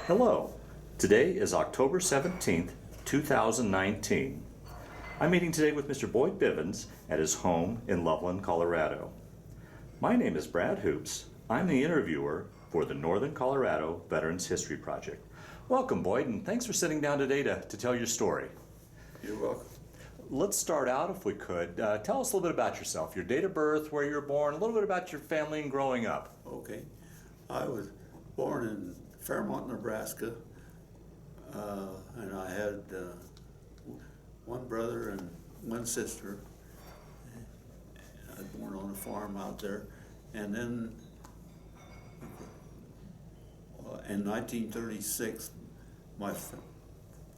Hello. Today is October 17th, 2019. I'm meeting today with Mr. Boyd Bivens at his home in Loveland, Colorado. My name is Brad Hoops. I'm the interviewer for the Northern Colorado Veterans History Project. Welcome, Boyd, and thanks for sitting down today to tell your story. You're welcome. Let's start out, if we could. Tell us a little bit about yourself, your date of birth, where you were born, a little bit about your family and growing up. Okay. I was born in Fairmont, Nebraska, and I had one brother and one sister. I was born on a farm out there, and then in 1936, my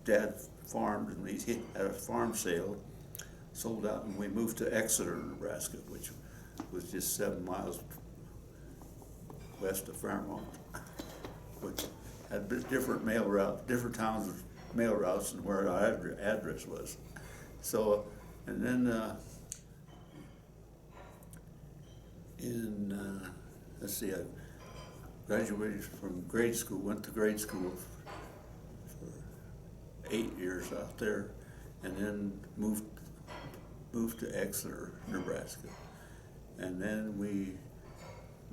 dad farmed, and he had a farm sale, sold out, and we moved to Exeter, Nebraska, which was just 7 miles west of Fairmont, which had different mail routes, different towns with mail routes than where our address was. So, and then let's see, I graduated from grade school, went to grade school for 8 years out there, and then moved to Exeter, Nebraska. And then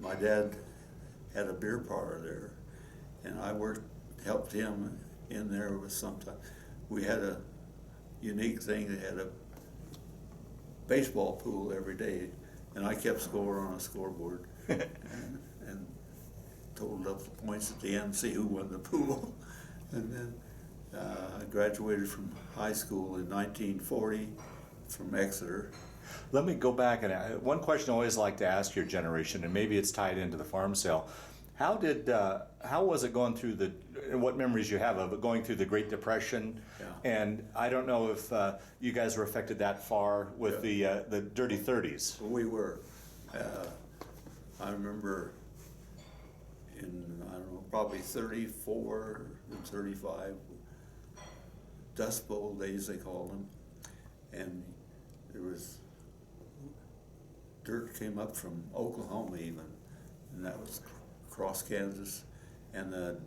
my dad had a beer parlor there, and I helped him in there with sometimes. We had a unique thing that had a baseball pool every day, and I kept score on a scoreboard and totaled up the points at the end, see who won the pool. And then I graduated from high school in 1940 from Exeter. Let me go back and one question I always like to ask your generation, and maybe it's tied into the farm sale. How was it going through what memories you have of it going through the Great Depression? Yeah. And I don't know if you guys were affected that far with the Dirty 30s. We were. I remember in, I don't know, probably 34 and 35, Dust Bowl days they called them, and there was dirt came up from Oklahoma even, and that was across Kansas, and the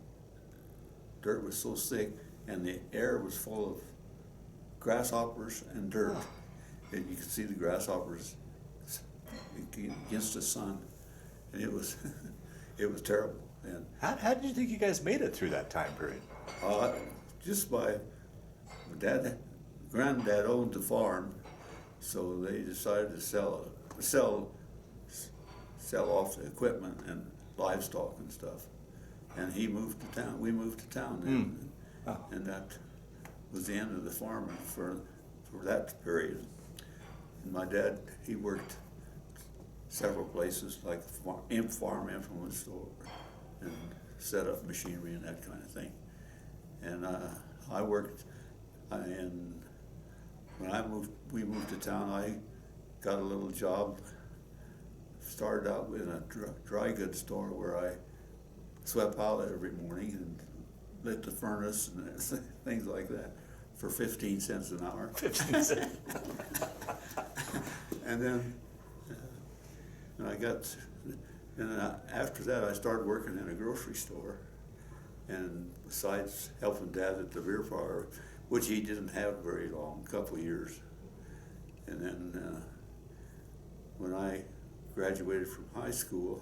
dirt was so thick and the air was full of grasshoppers and dirt, and you could see the grasshoppers against the sun, and it was it was terrible. And How did you think you guys made it through that time period? just by granddad owned the farm, so they decided to sell off the equipment and livestock and stuff, and he moved to town. We moved to town then, and that was the end of the farming for that period. And my dad, he worked several places like farm implement store and set up machinery and that kind of thing. And I worked, and when we moved to town, I got a little job. Started out in a dry goods store where I swept out every morning and lit the furnace and things like that for 15 cents an hour. 15 cents. And then after that I started working in a grocery store, and besides helping Dad at the beer parlor, which he didn't have very long, a couple of years. And then when I graduated from high school,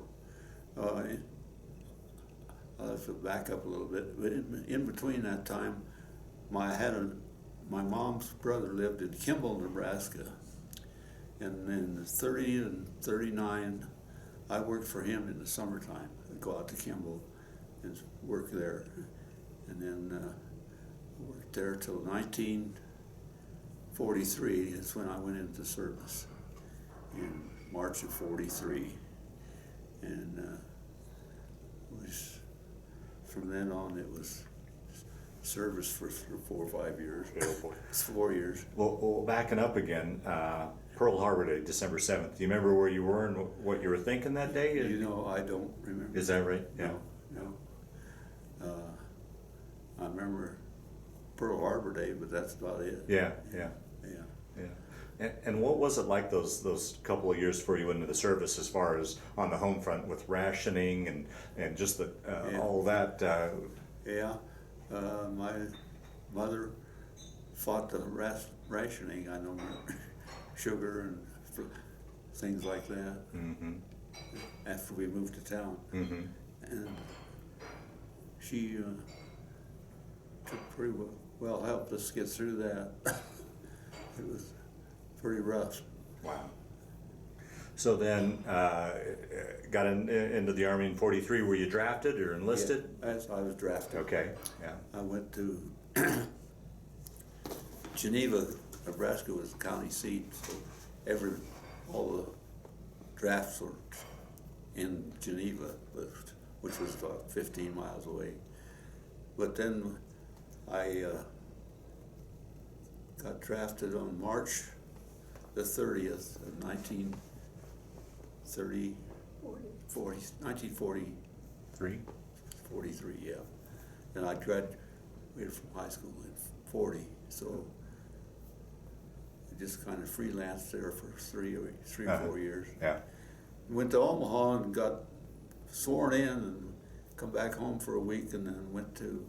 I'll have to back up a little bit, but in between that time, my mom's brother lived in Kimball, Nebraska, and in 30 and 39, I worked for him in the summertime. I'd go out to Kimball and work there, and then worked there till 1943. That's when I went into service in March of 43, and from then on it was service for 4 or 5 years. It's 4 years. Well, backing up again, Pearl Harbor Day, December 7th. Do you remember where you were and what you were thinking that day? You know, I don't remember. Is that right? Yeah. No. I remember Pearl Harbor Day, but that's about it. Yeah. Yeah. And what was it like those couple of years before you went into the service, as far as on the home front with rationing and just all that? Yeah, my mother fought the rationing, I know, sugar and things like that, after we moved to town. And she took pretty well helped us get through that. It was pretty rough. Wow. So then, got into the Army in '43. Were you drafted or enlisted? Yeah, I was drafted. Okay, yeah. I went to Geneva, Nebraska was the county seat, so all the drafts were in Geneva, which was about 15 miles away. But then I got drafted on March the 30th of 1943, yeah. And I graduated from high school in 40, so I just kind of freelanced there for three or 4 years. Yeah. Went to Omaha and got sworn in and come back home for a week, and then went to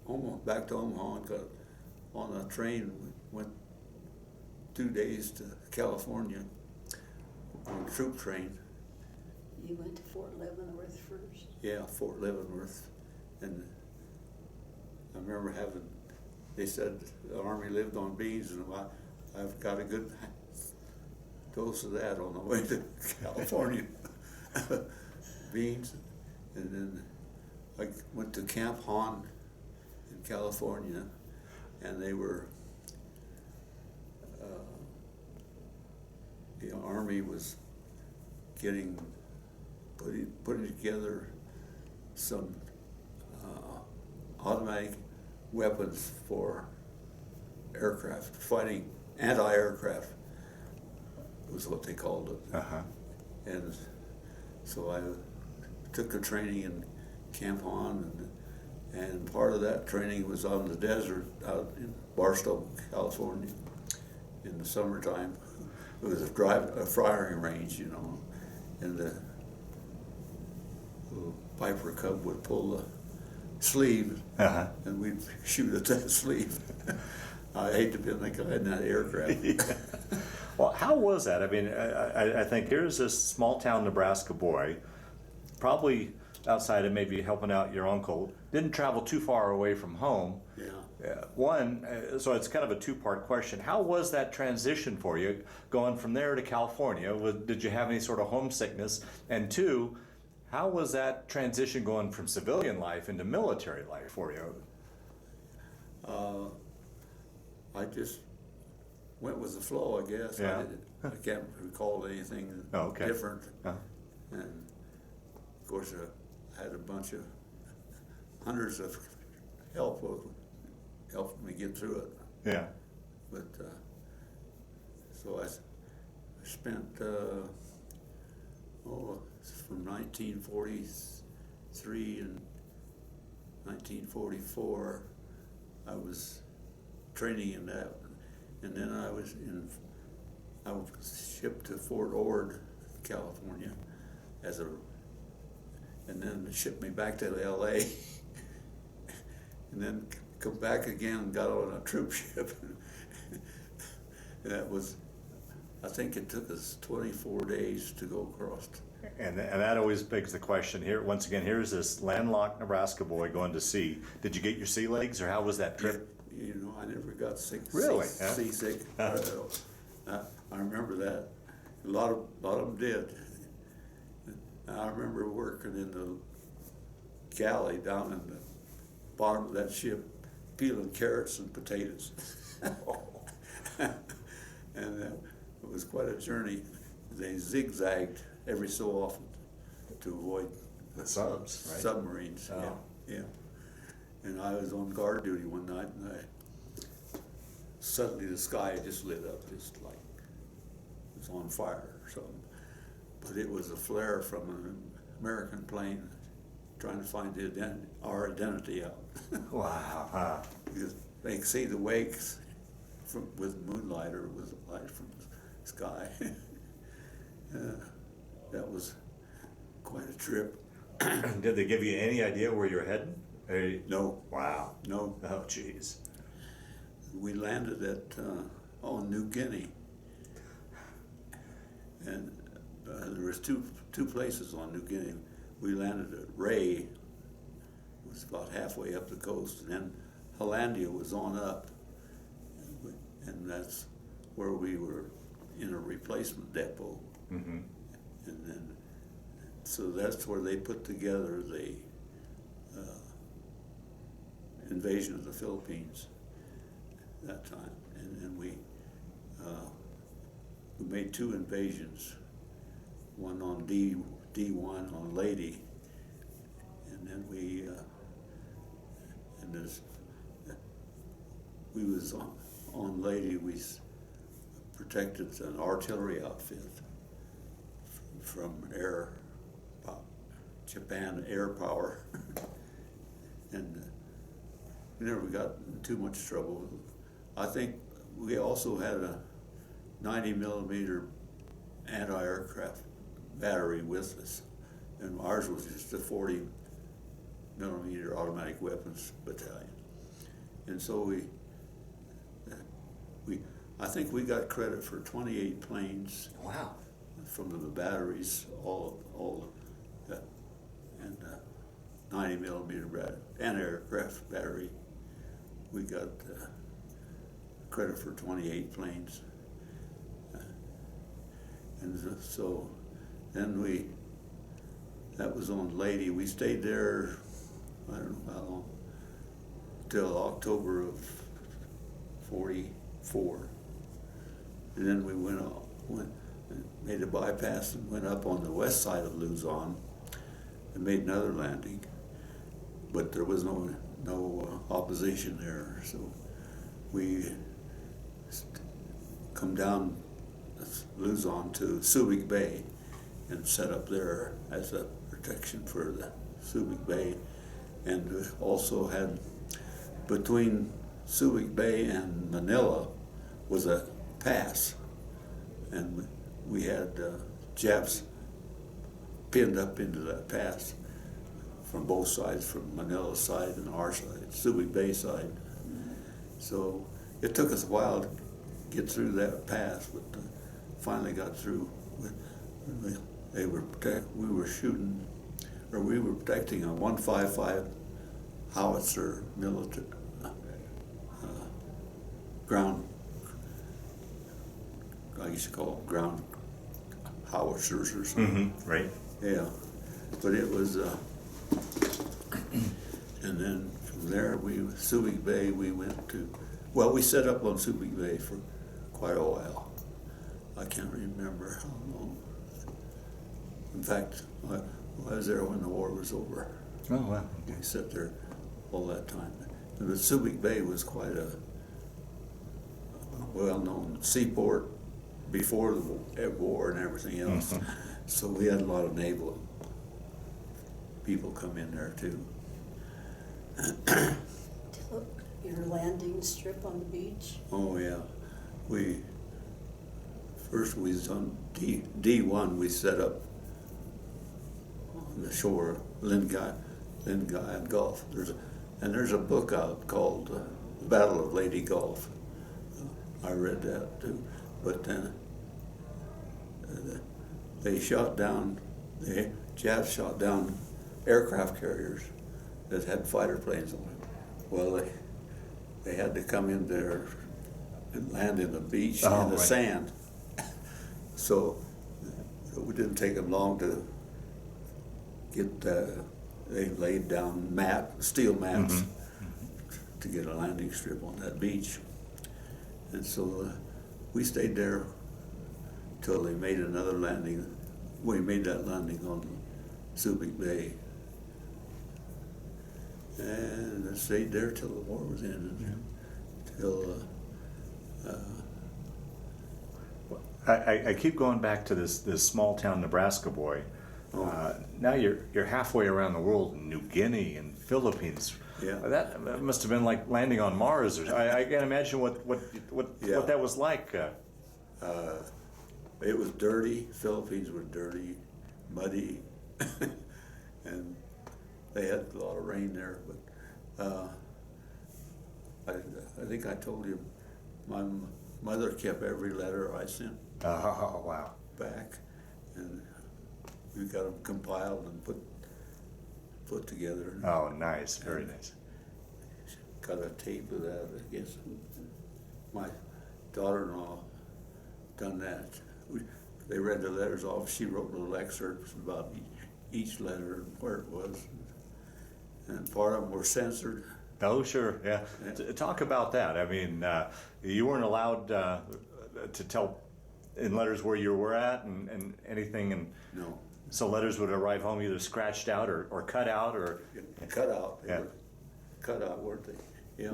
Omaha, back to Omaha, and got on a train, went 2 days to California on a troop train. You went to Fort Leavenworth first? Yeah, Fort Leavenworth. And I remember they said the Army lived on beans, and I've got a good dose of that on the way to California. Beans. And then I went to Camp Hahn in California, and they were, the Army was putting together some automatic weapons for aircraft, fighting anti-aircraft was what they called it. And so I took the training in Camp Hahn, and part of that training was on the desert out in Barstow, California, in the summertime. It was a firing range, you know, and the little Piper Cub would pull the sleeve, and we'd shoot at that sleeve. I hate to be the guy in that aircraft. Well, how was that? I mean, I think here's this small town Nebraska boy, probably outside of maybe helping out your uncle, didn't travel too far away from home. Yeah. So it's kind of a two-part question. How was that transition for you, going from there to California? Did you have any sort of homesickness? And two, how was that transition going from civilian life into military life for you? I just went with the flow, I guess. Yeah. I can't recall anything different. And of course, I had a bunch of hundreds of helped me get through it. Yeah. But so I spent from 1943 and 1944, I was training in that, and then I was shipped to Fort Ord, California, and then shipped me back to LA, and then come back again and got on a troop ship. And that was, I think it took us 24 days to go across. And that always begs the question here. Once again, here's this landlocked Nebraska boy going to sea. Did you get your sea legs, or how was that trip? You know, I never got sick. Really? Seasick. I remember that. A lot of them did. I remember working in the galley down in the bottom of that ship, peeling carrots and potatoes. And it was quite a journey. They zigzagged every so often to avoid the subs, right? Submarines. Oh. Yeah. And I was on guard duty one night, and suddenly the sky just lit up, just like it was on fire or something. But it was a flare from an American plane trying to find our identity out. Wow. Because they could see the wakes with moonlight or with light from the sky. That was quite a trip. Did they give you any idea where you're heading? No, Wow. no. Oh, jeez. We landed at on New Guinea, and there was two places on New Guinea. We landed at Ray, it was about halfway up the coast, and then Hollandia was on up, and that's where we were in a replacement depot. Mm-hmm. And then, so that's where they put together the invasion of the Philippines that time. And then we made two invasions, one on D1 on Lady, and then we was on Lady, we protected an artillery outfit from Japan air power, and we never got in too much trouble. I think we also had a 90 millimeter anti-aircraft battery with us, and ours was just a 40 millimeter automatic weapons battalion. And so I think we got credit for 28 planes. Wow. From the batteries, all that, and 90 millimeter anti-aircraft battery. We got credit for 28 planes. And so then that was on Lady. We stayed there, I don't know how long, till October of 44. And then we made a bypass and went up on the west side of Luzon and made another landing. But there was no opposition there, so we come down Luzon to Subic Bay and set up there as a protection for the Subic Bay, and also had between Subic Bay and Manila was a pass, and we had Japs pinned up into that pass from both sides, from Manila's side and our side, Subic Bay side. So it took us a while to get through that pass, but finally got through. We were shooting, or we were protecting a 155 howitzer military ground. I used to call them ground howitzers or something. Mm-hmm. Right. Yeah, but it was, and then from there, Subic Bay, we went to, well, we set up on Subic Bay for quite a while. I can't remember how long. In fact, I was there when the war was over. Oh, wow. We sat there all that time. And the Subic Bay was quite a well-known seaport before the war and everything else. Mm-hmm. So we had a lot of naval people come in there too. Your landing strip on the beach? Oh yeah, first we was on D1. We set up on the shore, Lingay Gulf. There's a book out called The Battle of Lady Gulf. I read that too. But then they shot down, the Japs shot down aircraft carriers that had fighter planes on them. Well, they had to come in there and land in the beach in the right. sand. So it didn't take them long to get, they laid down steel mats to get a landing strip on that beach. And so we stayed there till they made another landing. We made that landing on Subic Bay. And I stayed there till the war was ended. Till I keep going back to this small town Nebraska boy. Now you're halfway around the world in New Guinea and Philippines. Yeah. That must have been like landing on Mars. I can't imagine what that was like. it was dirty. Philippines was dirty, muddy, and they had a lot of rain there, but I think I told you, my mother kept every letter I sent Oh, wow. back, and we got them compiled and put together. Oh, nice, very nice. Got a tape of that, I guess. My daughter-in-law done that. They read the letters off. She wrote little excerpts about each letter and where it was. And part of them were censored. Oh, sure, yeah. Talk about that. I mean, you weren't allowed to tell in letters where you were at and anything, and No. so letters would arrive home either scratched out or cut out or. Cut out. They Yeah. were cut out, weren't they? Yeah.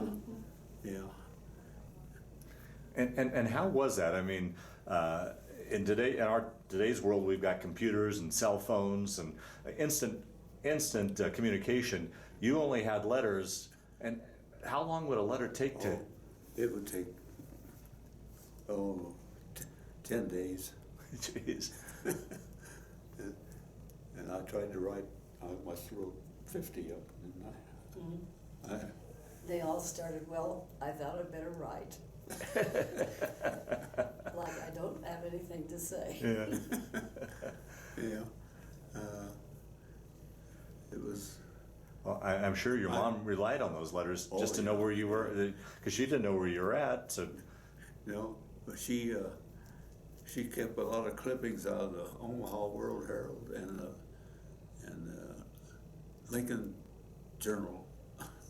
Yeah. And how was that? I mean, in today's world, we've got computers and cell phones and instant communication. You only had letters, and how long would a letter take to? Oh, it would take 10 days. Jeez. And I tried to write. I must have wrote 50 up, didn't I? They all started, well, I thought I'd better write. Like I don't have anything to say. Yeah. Yeah. It was. Well, I'm sure your mom relied on those letters just to know where you were, because she didn't know where you were at. So, You know, but she kept a lot of clippings out of the Omaha World Herald and Lincoln Journal,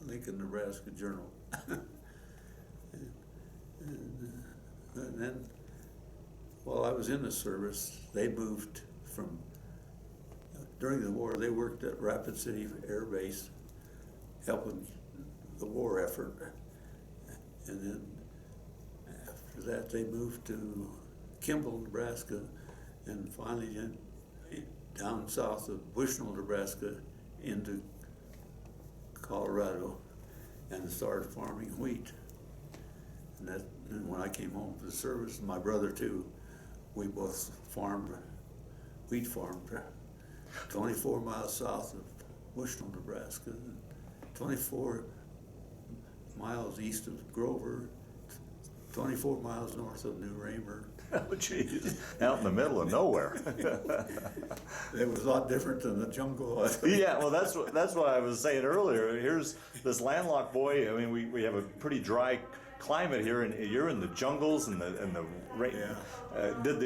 Lincoln, Nebraska Journal. and then, while I was in the service, they moved from. During the war, they worked at Rapid City Air Base, helping the war effort, and then after that, they moved to Kimball, Nebraska, and finally down south of Bushnell, Nebraska, into Colorado, and started farming wheat. And when I came home from the service, my brother too, we both wheat farmed 24 miles south of Bushnell, Nebraska, and 24 miles east of Grover, 24 miles north of New Raymer. oh, jeez, out in the middle of nowhere. It was a lot different than the jungle. Yeah, well, that's what I was saying earlier. Here's this landlocked boy. I mean, we have a pretty dry climate here, and you're in the jungles and the rain. Yeah. Did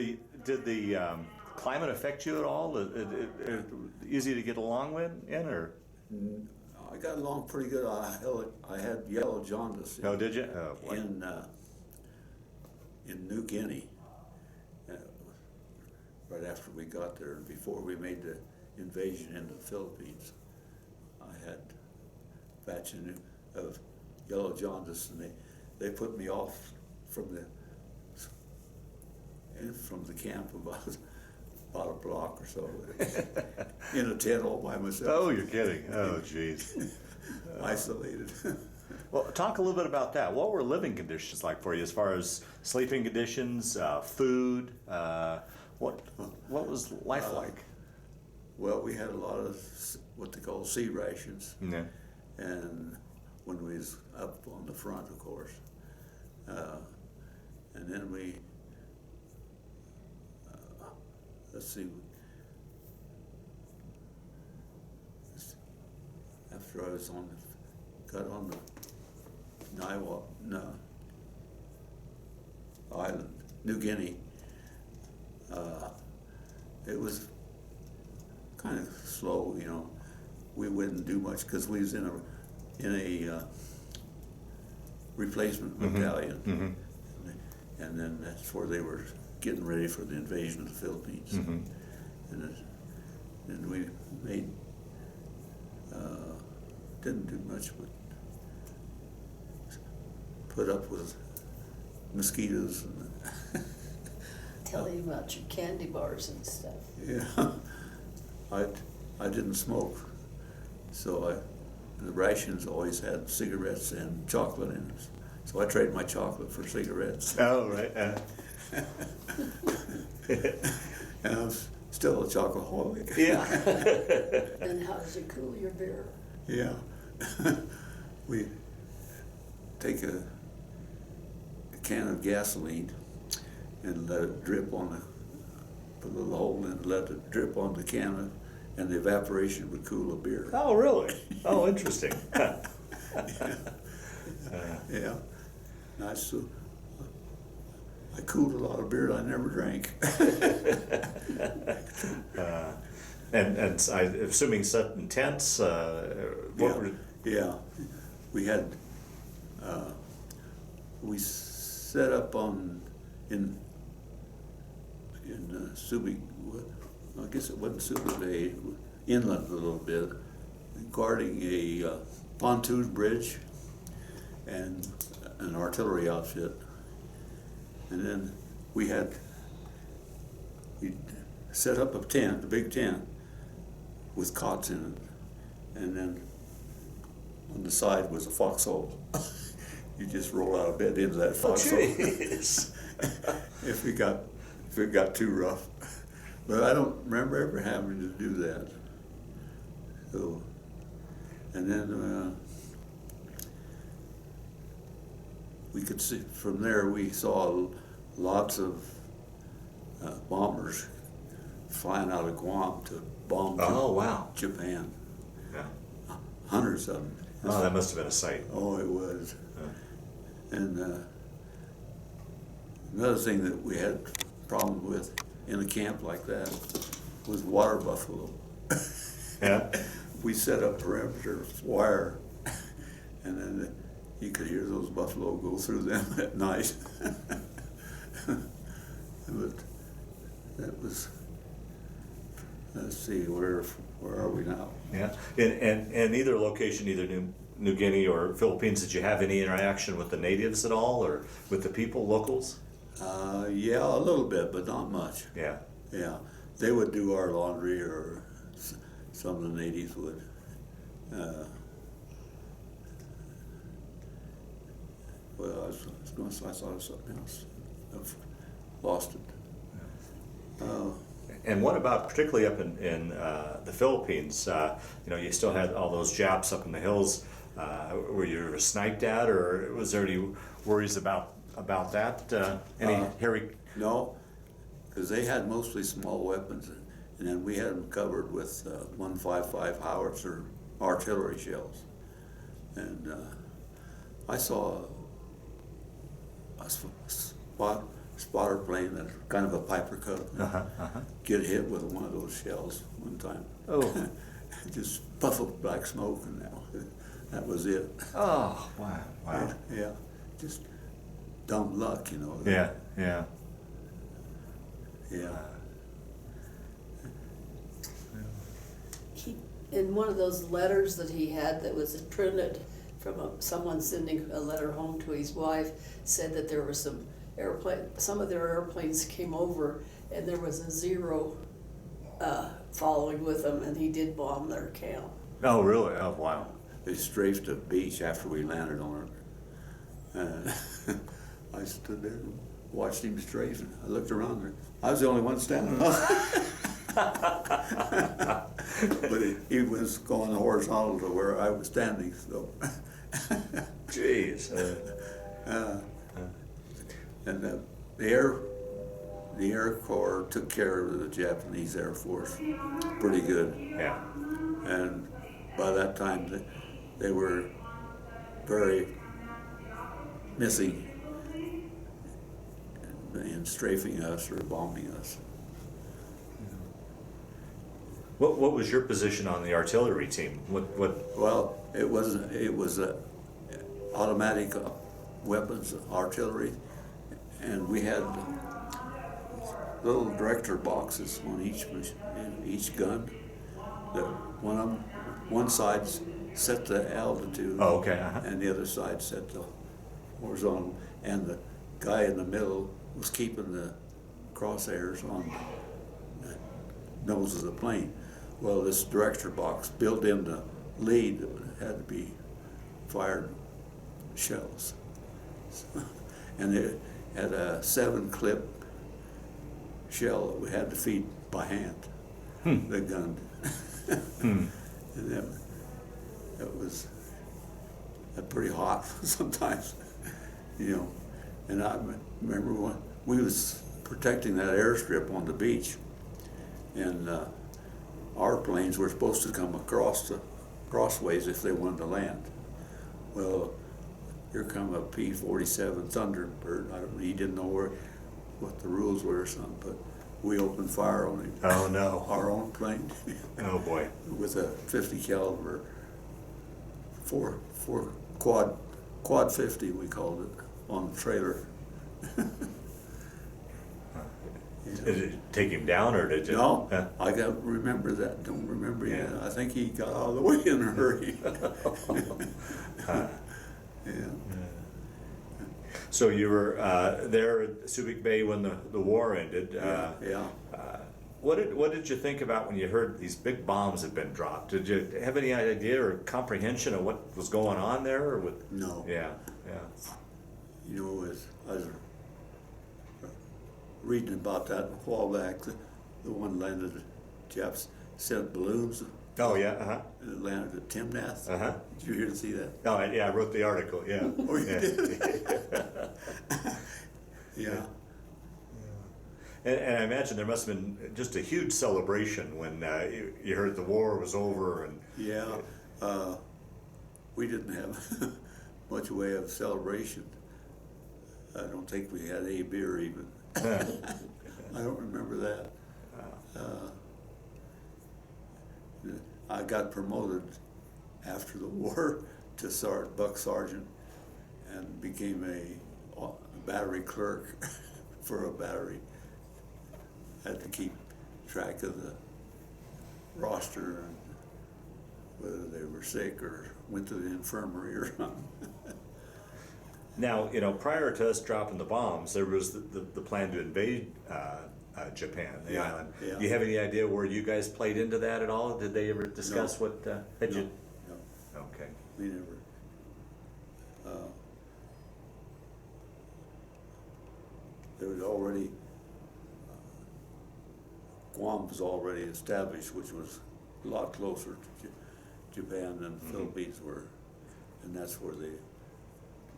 the climate affect you at all? Easy to get along with or? I got along pretty good. I had yellow jaundice. No, did you? Oh, boy. In New Guinea, right after we got there, before we made the invasion into the Philippines, I had a batch of yellow jaundice, and they put me off from the camp about a block or so, in a tent all by myself. Oh, you're kidding. Oh, jeez. Isolated. Well, talk a little bit about that. What were living conditions like for you as far as sleeping conditions, food? What was life like? Well, we had a lot of what they call sea rations. Yeah. And when we was up on the front, of course. And then we, let's see, after I was got on the island, New Guinea, it was kind of slow, you know. We wouldn't do much because we was in a replacement battalion, and then that's where they were getting ready for the invasion of the Philippines, and we made didn't do much but put up with mosquitoes and Tell you about your candy bars and stuff. yeah. I didn't smoke, so the rations always had cigarettes and chocolate in them. So I traded my chocolate for cigarettes. Oh, right. And I was still a chocoholic. Yeah. And how does it cool your beer? Yeah. We take a can of gasoline and let it drip on the, put a little hole in it, let it drip on the can, and the evaporation would cool a beer. Oh, really? Oh, interesting. Yeah. Nice. I cooled a lot of beer I never drank. And I'm assuming set in tents. What were? Yeah. We had, we set up in Subic, I guess it wasn't Subic Bay, inland a little bit, guarding a pontoon bridge and an artillery outfit. And then we set up a tent, a big tent, with cots in it. And then on the side was a foxhole. You just roll out of bed into that foxhole. Jeez. if it got too rough. But I don't remember ever having to do that. So, and then we could see from there. We saw lots of bombers flying out of Guam to bomb Oh, wow. Japan. Yeah. Hundreds of them. Oh, that must have been a sight. Oh, it was. Yeah. And another thing that we had problem with in a camp like that was water buffalo. Yeah. We set up perimeter wire, and then you could hear those buffalo go through them at night. But that was, let's see, where are we now? Yeah. And either location, either New Guinea or Philippines, did you have any interaction with the natives at all, or with the people, locals? Yeah, a little bit, but not much. Yeah. Yeah, they would do our laundry, or some of the natives would. Well, I was going to say, I thought of something else. I've lost it. And what about particularly up in the Philippines? You still had all those Japs up in the hills. Were you ever sniped at, or was there any worries about that? Any hairy? No, because they had mostly small weapons, and then we had them covered with 155 howitzer artillery shells. And I saw a spotter plane, that's kind of a Piper Cub, get hit with one of those shells one time. Oh. Just puff of black smoke, and that was it. Oh, wow. Wow. Yeah, just dumb luck, you know. Yeah, yeah. Yeah. In one of those letters that he had that was printed from someone sending a letter home to his wife, said that there were some of their airplanes came over, and there was a Zero following with them, and he did bomb their camp. Oh, really? Oh, wow. They strafed the beach after we landed on it. I stood there and watched him strafe, and I looked around there. I was the only one standing up. But he was going horizontal to where I was standing, so. Jeez. And the Air Corps took care of the Japanese Air Force pretty good. Yeah. And by that time, they were very missing in strafing us or bombing us. What was your position on the artillery team? What? Well, it was automatic weapons artillery, and we had little director boxes on each gun. One side set the altitude, Oh, okay. and the other side set the horizontal, and the guy in the middle was keeping the crosshairs on the nose of the plane. Well, this director box built in the lead had to be fired shells. And it had a 7-clip shell that we had to feed by hand, the gun. And that was pretty hot sometimes, you know. And I remember when we was protecting that airstrip on the beach, and our planes were supposed to come across the crossways if they wanted to land. Well, here come a P-47 Thunderbird. He didn't know what the rules were or something, but we opened fire on him. Oh no. Our own plane. Oh boy. With a 50 caliber, four quad 50 we called it, on the trailer. Did it take him down, or did you? No, Huh? I remember that. Don't remember Yeah. yet. I think he got out of the way in a hurry. Yeah. So you were there at Subic Bay when the war ended. Yeah. What did you think about when you heard these big bombs had been dropped? Did you have any idea or comprehension of what was going on there? Or what? No. Yeah. You know, I was reading about that a while back. The one landed, Japs sent balloons. Oh yeah. And it landed at Timnath. Uh huh. Did you hear to see that? Oh yeah, I wrote the article. Yeah. Oh, you Yeah. did? Yeah. And I imagine there must have been just a huge celebration when you heard the war was over and. Yeah. We didn't have much way of celebration. I don't think we had a beer even. I don't remember that. I got promoted after the war to buck sergeant and became a battery clerk for a battery. Had to keep track of the roster and whether they were sick or went to the infirmary or something. Now, prior to us dropping the bombs, there was the plan to invade Japan, the island. Yeah. Do you have any idea where you guys played into that at all? Did they ever discuss No. what? Had you? No, Okay. we never. There was already, Guam was already established, which was a lot closer to Japan than the Philippines were, and that's where they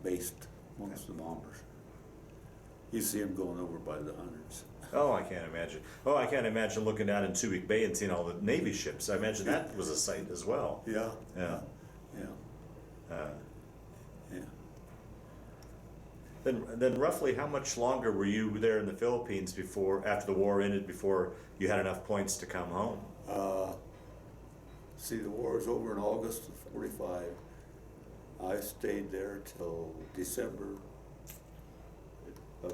based most of the bombers. You see them going over by the hundreds. Oh, I can't imagine. Oh, I can't imagine looking down in Subic Bay and seeing all the Navy ships. I imagine that was a sight as well. Yeah. Yeah. Yeah. Yeah. Then roughly how much longer were you there in the Philippines after the war ended, before you had enough points to come home? See, the war was over in August of '45. I stayed there till December of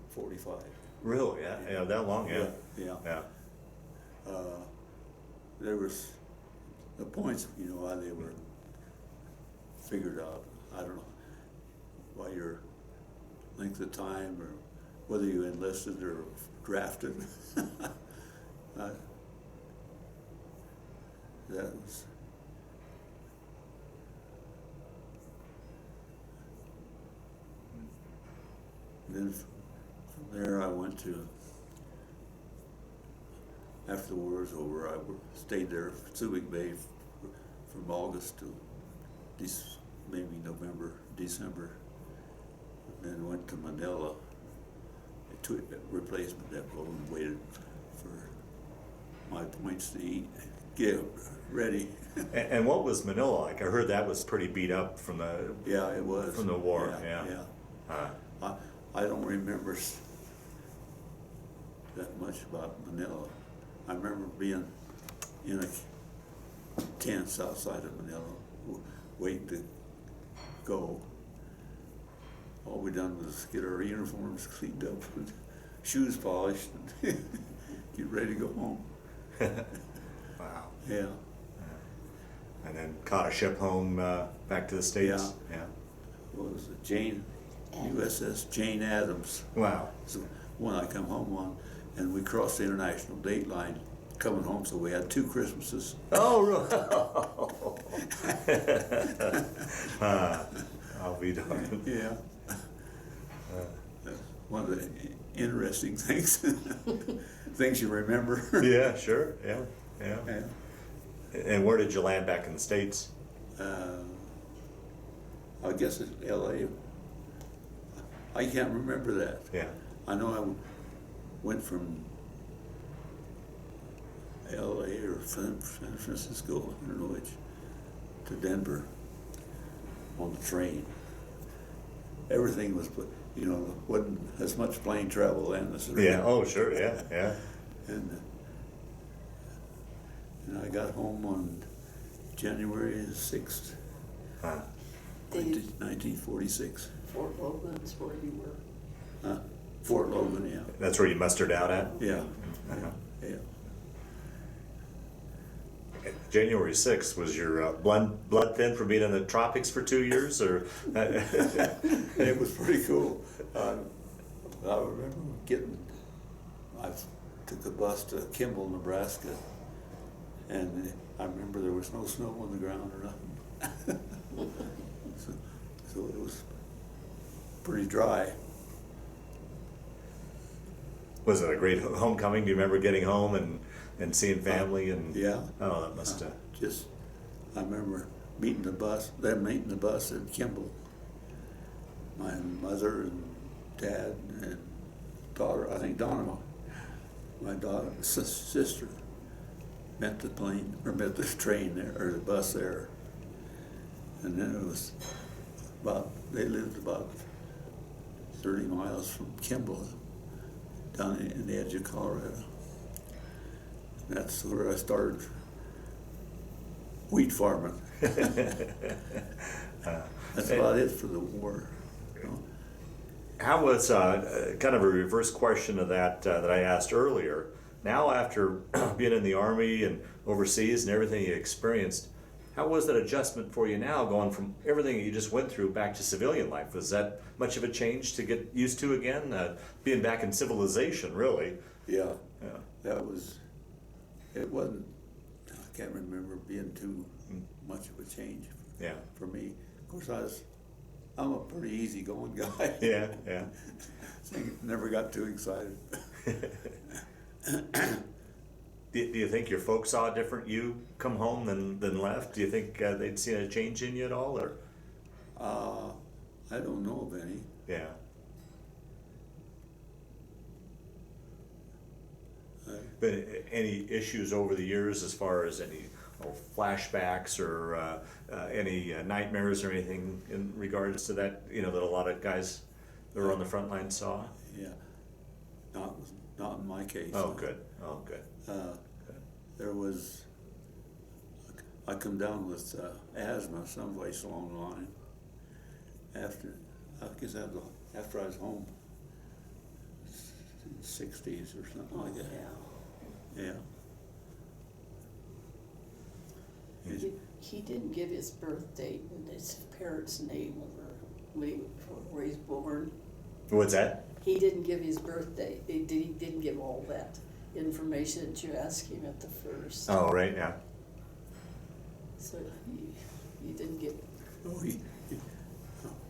'45. Really? Yeah, that long? Yeah. Yeah. There was the points, how they were figured out. I don't know by your length of time or whether you enlisted or drafted. That was. Then from there I went to, after the war was over, I stayed there at Subic Bay from August to maybe November, December, and then went to Manila to a replacement depot and waited for my points to get ready. And what was Manila like? I heard that was pretty beat up from the Yeah, it was. from the war. Yeah. I don't remember that much about Manila. I remember being in a tent outside of Manila, waiting to go. All we done was get our uniforms cleaned up and shoes polished and get ready to go home. Wow. Yeah. And then caught a ship home back to the States. Yeah. What was it? USS Jane Addams. Wow. It's the one I come home on, and we crossed the international date line coming home, so we had 2 Christmases. Oh, really? I'll be darned. Yeah. one of the interesting things, things you remember. Yeah, sure, yeah. Yeah. And where did you land back in the States? I guess it's L.A. I can't remember that. Yeah. I know I went from L.A. or San Francisco, I don't know which, to Denver on the train. Everything was, wasn't as much plane travel then as there is. Yeah, oh, sure, yeah. And I got home on January 6th, Huh. 1946. Fort Loveland's where you were. Fort Logan, yeah. That's where you mustered out at? Yeah. Uh-huh. Yeah. January 6th, was your blood thin from being in the tropics for 2 years, or? It was pretty cool. I remember I took a bus to Kimball, Nebraska, and I remember there was no snow on the ground or nothing. So it was pretty dry. Was it a great homecoming? Do you remember getting home and seeing family? Yeah. Oh, that must have. I remember them meeting the bus at Kimball. My mother and dad and daughter, I think Donna, my daughter, sister, met the train there, or the bus there. And then it was they lived about 30 miles from Kimball, down in the edge of Colorado. That's where I started wheat farming. That's about it for the war. How was kind of a reverse question of that that I asked earlier? Now, after being in the Army and overseas and everything you experienced, how was that adjustment for you now, going from everything you just went through back to civilian life? Was that much of a change to get used to again, being back in civilization, really? Yeah. It wasn't, I can't remember being too much of a change for me. Of course, I'm a pretty easygoing guy. Yeah. So I never got too excited. Do you think your folks saw a different you come home than left? Do you think they'd seen a change in you at all, or? I don't know of any. Yeah. But any issues over the years as far as any flashbacks or any nightmares or anything in regards to that, that a lot of guys that were on the front line saw? Yeah. Not in my case. Oh, good. There was, I come down with asthma someplace along the line. After I was home, in the 60s or something like that. Yeah. He didn't give his birth date and his parents' name or where he's born. What's that? He didn't give his birth date. He didn't give all that information that you asked him at the first. Oh, right, yeah. So he didn't get.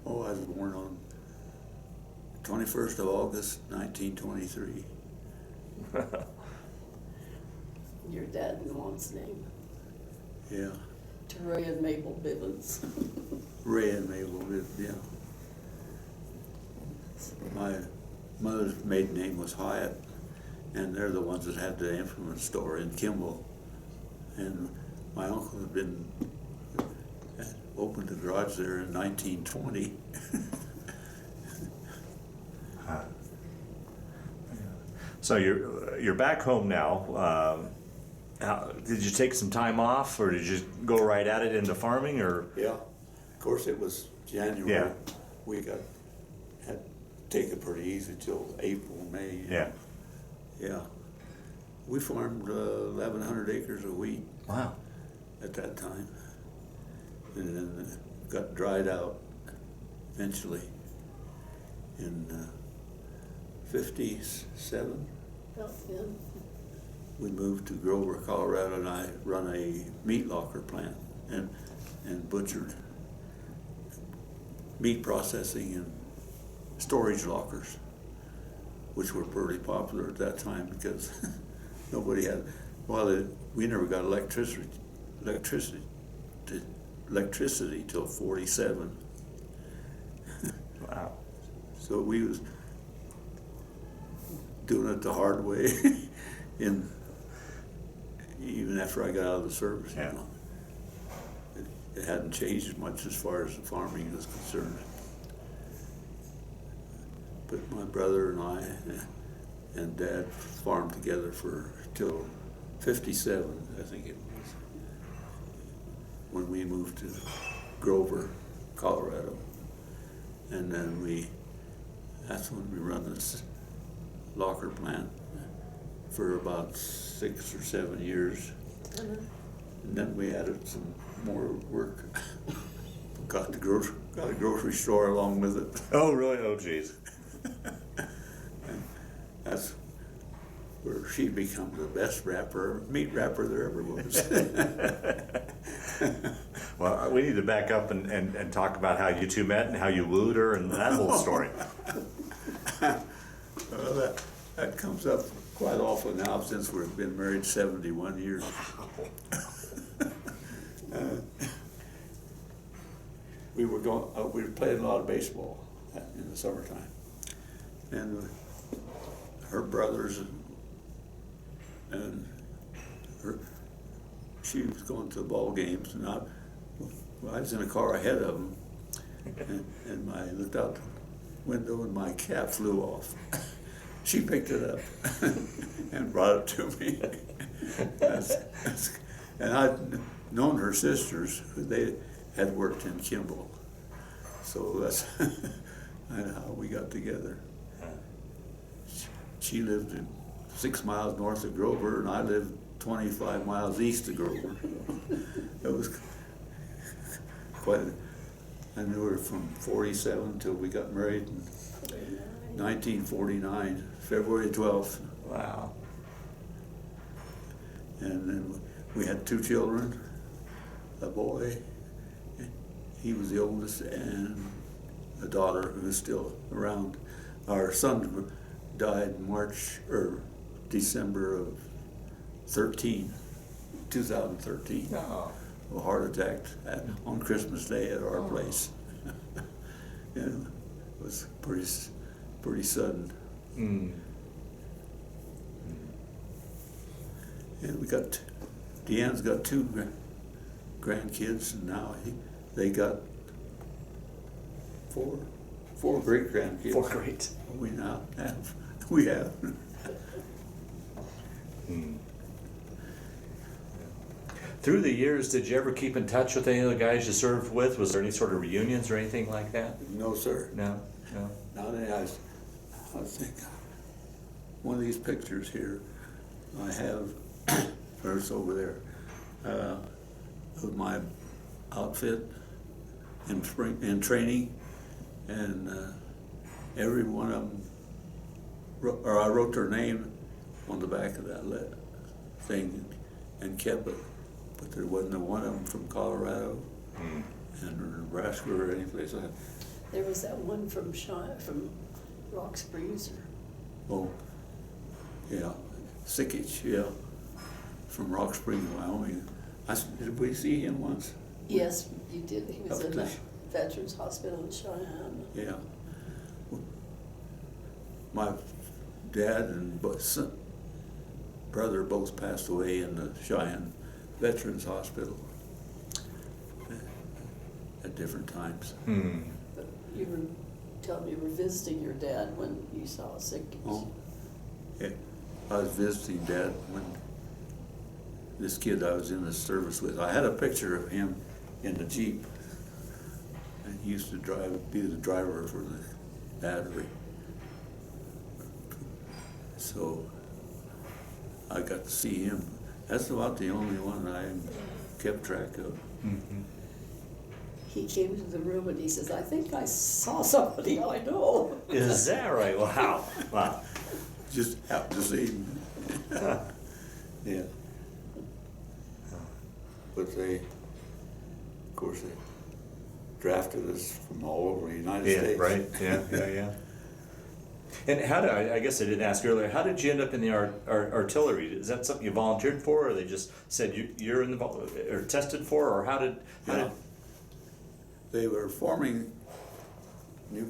I was born on 21st of August, 1923. Your dad and mom's name. Yeah. To Ray and Mabel Bivens. Ray and Mabel, yeah. My mother's maiden name was Hyatt, and they're the ones that had the implement store in Kimball. And my uncle had opened the garage there in 1920. So you're back home now. Did you take some time off, or did you just go right at it into farming, or? Yeah, of course it was January. Yeah. We had to take it pretty easy till April, May. Yeah. Yeah. We farmed 1,100 acres of wheat. Wow. At that time, and then it got dried out eventually in 57. Oh, yeah. We moved to Grover, Colorado, and I run a meat locker plant and butchered meat processing and storage lockers. which were pretty popular at that time because nobody had, we never got electricity till 47. Wow. So we was doing it the hard way even after I got out of the service. Yeah. You know. It hadn't changed much as far as the farming is concerned. But my brother and I and Dad farmed together till 57, I think it was, when we moved to Grover, Colorado. And then that's when we run this locker plant for about 6 or 7 years. And then we added some more work. Got a grocery store along with it. Oh, really? Oh, geez. And that's where she became the best meat wrapper there ever was. Well, we need to back up and talk about how you two met and how you wooed her and that whole story. Well, that comes up quite often now since we've been married 71 years. We were playing a lot of baseball in the summertime, and her brothers and she was going to the ball games, and I was in a car ahead of them, and I looked out the window and my cap flew off. She picked it up and brought it to me. And I'd known her sisters, they had worked in Kimball. So that's how we got together. She lived 6 miles north of Grover, and I lived 25 miles east of Grover. It was I knew her from 47 till we got married in 1949, February 12th. Wow. And then we had 2 children, a boy, he was the oldest, and a daughter who's still around. Our son died December of 2013. Oh. A heart attack on Christmas Day at our place. And it was pretty sudden. Mm. And Deanne's got 2 grandkids, and now they got 4 great grandkids. 4 great. We have. Mm. Through the years, did you ever keep in touch with any of the guys you served with? Was there any sort of reunions or anything like that? No, sir. No. Now I think one of these pictures here I have, or it's over there, of my outfit in training, and every one of them, I wrote their name on the back of that thing and kept it, but there wasn't one of them from Colorado and Nebraska or any place like that. There was that one from Rock Springs. Oh, yeah, Sickich, yeah, from Rock Springs, Wyoming. Did we see him once? Yes, you did. He was Up in to the Veterans Hospital in Cheyenne. Yeah. My dad and brother both passed away in the Cheyenne Veterans Hospital at different times. Hmm. But you were telling me you were visiting your dad when you saw a sick. Oh, yeah. I was visiting Dad when this kid I was in the service with, I had a picture of him in the Jeep, and he used to be the driver for the battery. So I got to see him. That's about the only one I kept track of. Mm-hmm. He came to the room and he says, "I think I saw somebody I know." Is that right? Wow. Wow. Just happened to see him. Yeah. But of course, they drafted us from all over the United States. Right. Yeah. And how did, I guess I didn't ask earlier, how did you end up in the artillery? Is that something you volunteered for, or they just said you're in the, or tested for, or how did? They were forming new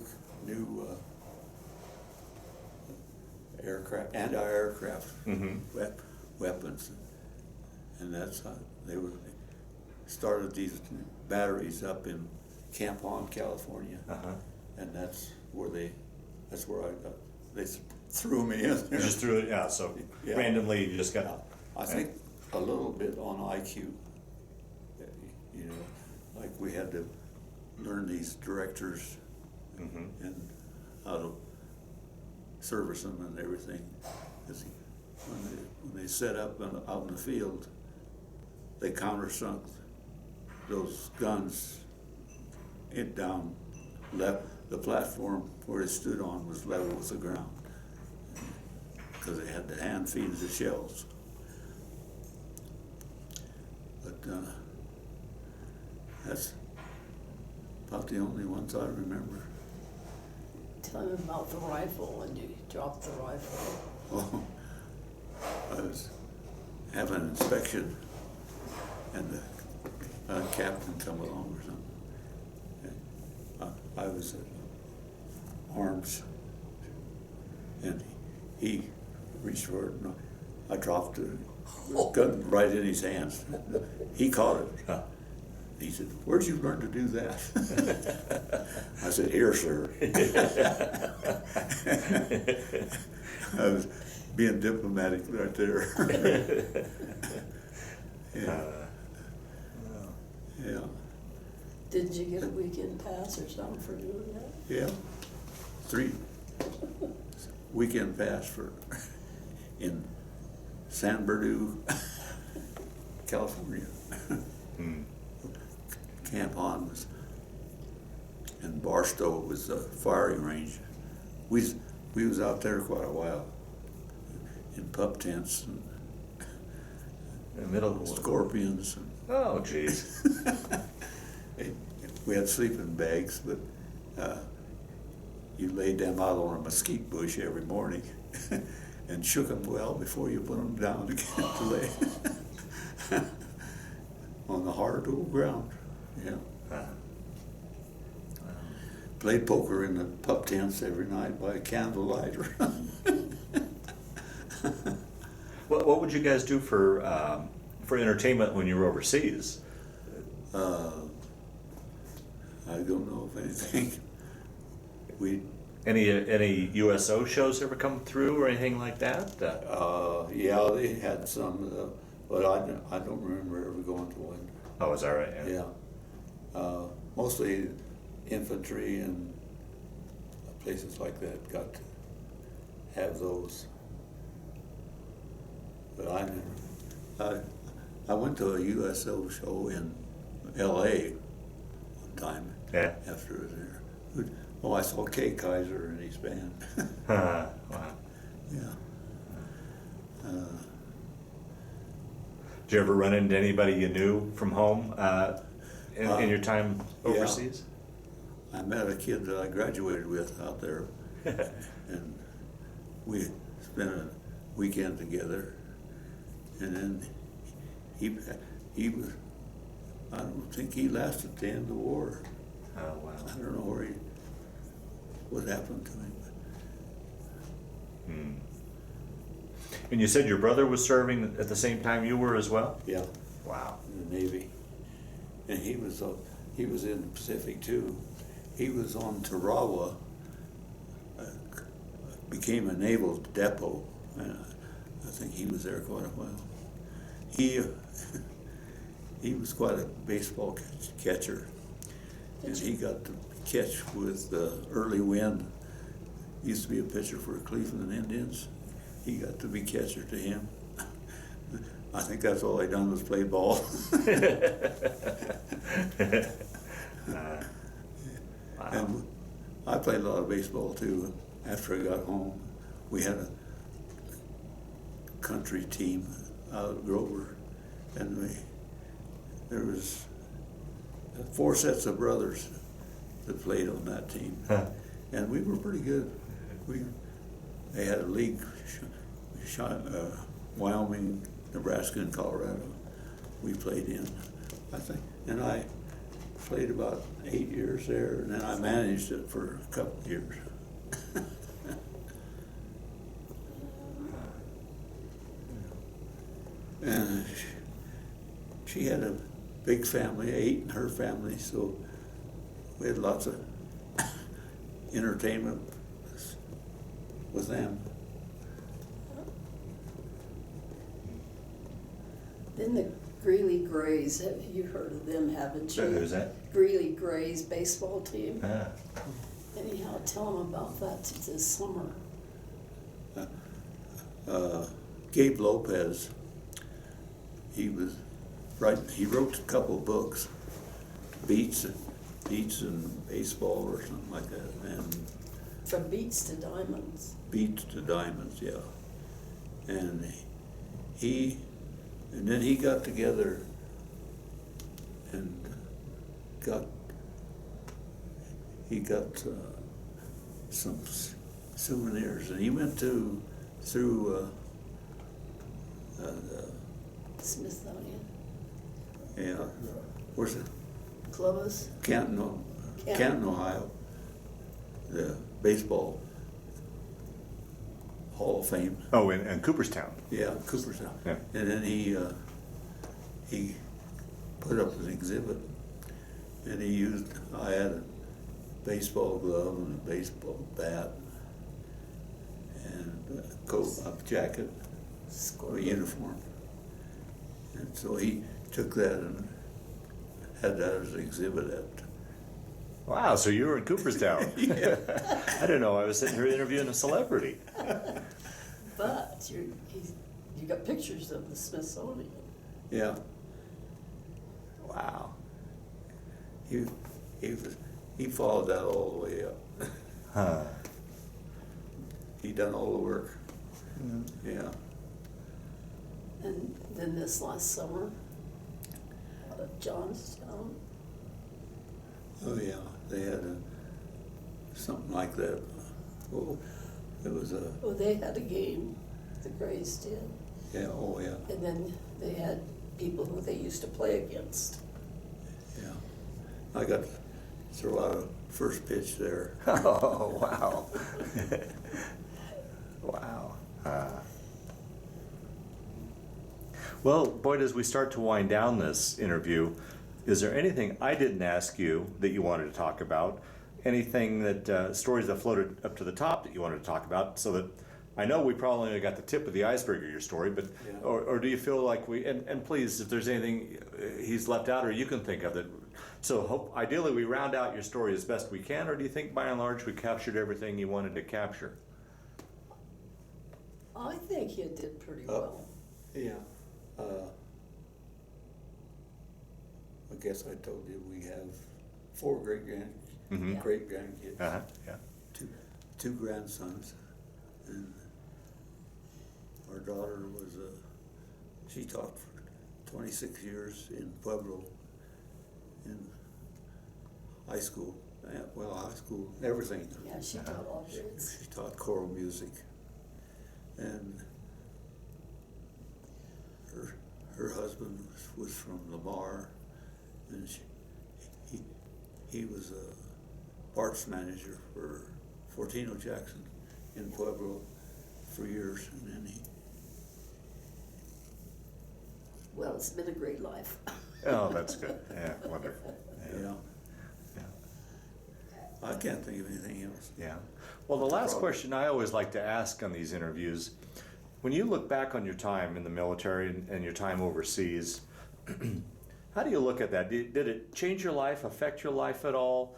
aircraft, anti-aircraft weapons, and that's how they started these batteries up in Camp Pond, California, and that's where I got. They threw me in there. You just threw it, yeah. So randomly, you just got. I think a little bit on IQ. You know, like we had to learn these directors and how to service them and everything. When they set up out in the field, they countersunk those guns down left. The platform where it stood on was level with the ground because they had to hand feed the shells. But that's about the only ones I remember. Tell him about the rifle when you dropped the rifle. Oh, I was having an inspection, and the captain come along or something. I was at arms, and he reached for it, and I dropped the gun right in his hands. He caught it. He said, "Where'd you learn to do that?" I said, "Here, sir." I was being diplomatic right there. Yeah. Did you get a weekend pass or something for doing that? Yeah. 3 weekend pass in San Bernardino, California. Camp Pond and Barstow was the firing range. We was out there quite a while in pup tents and In the middle of the scorpions. And oh, jeez. we had sleeping bags, but you laid them out on a mesquite bush every morning and shook them well before you put them down again to lay on the hard old ground. Yeah. Played poker in the pup tents every night by candlelight. What would you guys do for entertainment when you were overseas? I don't know if anything. Any USO shows ever come through or anything like that? Yeah, they had some, but I don't remember ever going to one. Oh, is that right? Yeah. Mostly infantry and places like that got to have those. But I went to a USO show in LA one time. Yeah. After I was there. Oh, I saw Kay Kaiser and his band. Wow. Yeah. Did you ever run into anybody you knew from home in your time overseas? I met a kid that I graduated with out there, and we spent a weekend together. And then he was, I don't think he lasted the end of the war. Oh, wow. I don't know what happened to him. And you said your brother was serving at the same time you were as well? Yeah. Wow. In the Navy. And he was in the Pacific too. He was on Tarawa, became a naval depot, and I think he was there quite a while. He was quite a baseball catcher, and he got to catch with Early Wind. He used to be a pitcher for Cleveland Indians. He got to be catcher to him. I think that's all I done was play ball. Wow. And I played a lot of baseball too. After I got home, we had a country team out of Grover, and there was 4 sets of brothers that played on that team, and we were pretty good. they had a league, Wyoming, Nebraska, and Colorado. We played in, I think, and I played about 8 years there, and then I managed it for a couple of years. And she had a big family, 8 in her family, so we had lots of entertainment with them. Then the Greeley Grays, have you heard of them, haven't you? Who's that? Greeley Grays baseball team. Ah. Anyhow, tell them about that this summer. Gabe Lopez, he wrote a couple books, Beats and Baseball or something like that, and From Beats to Diamonds. Beats to Diamonds, yeah. And then he got together and he got some souvenirs, and he went through Smithsonian. yeah, where's it? Clovis. Canton, Ohio, the baseball Hall of Fame. Oh, in Cooperstown. Yeah, Cooperstown. Yeah. And then he put up an exhibit, and I had a baseball glove and a baseball bat and a coat, a jacket, a uniform. And so he took that and had that as an exhibit at. Wow, so you were in Cooperstown. Yeah. I didn't know I was sitting here interviewing a celebrity. But you got pictures of the Smithsonian. Yeah. Wow. He followed that all the way up. Huh. He done all the work. Yeah. And then this last summer, out of Johnstown. Oh yeah, they had something like that. Oh, it was a Oh, they had a game, the Grays did. yeah. Oh yeah, And then they had people who they used to play against. yeah. I got to throw out a first pitch there. Oh, wow. Wow. Well, Boyd, as we start to wind down this interview, is there anything I didn't ask you that you wanted to talk about? Anything that, stories that floated up to the top that you wanted to talk about, so that I know we probably only got the tip of the iceberg of your story, but, Yeah. or do you feel like and please, if there's anything he's left out or you can think of that, so ideally we round out your story as best we can, or do you think by and large we captured everything you wanted to capture? I think you did pretty well. Yeah. I guess I told you we have 4 great Mhm. Yeah. great grandkids, Uh-huh, yeah. two grandsons, and our daughter was she taught for 26 years in Pueblo in high school. High school, everything. Yeah, she taught all grades. She taught choral music, and her husband was from Lamar, and he was a parts manager for Fortino Jackson in Pueblo for years, and then Well, it's been a great life. Oh, that's good. Yeah, wonderful. yeah. I can't think of anything else. Yeah. Well, the last question I always like to ask on these interviews, when you look back on your time in the military and your time overseas, how do you look at that? Did it change your life, affect your life at all?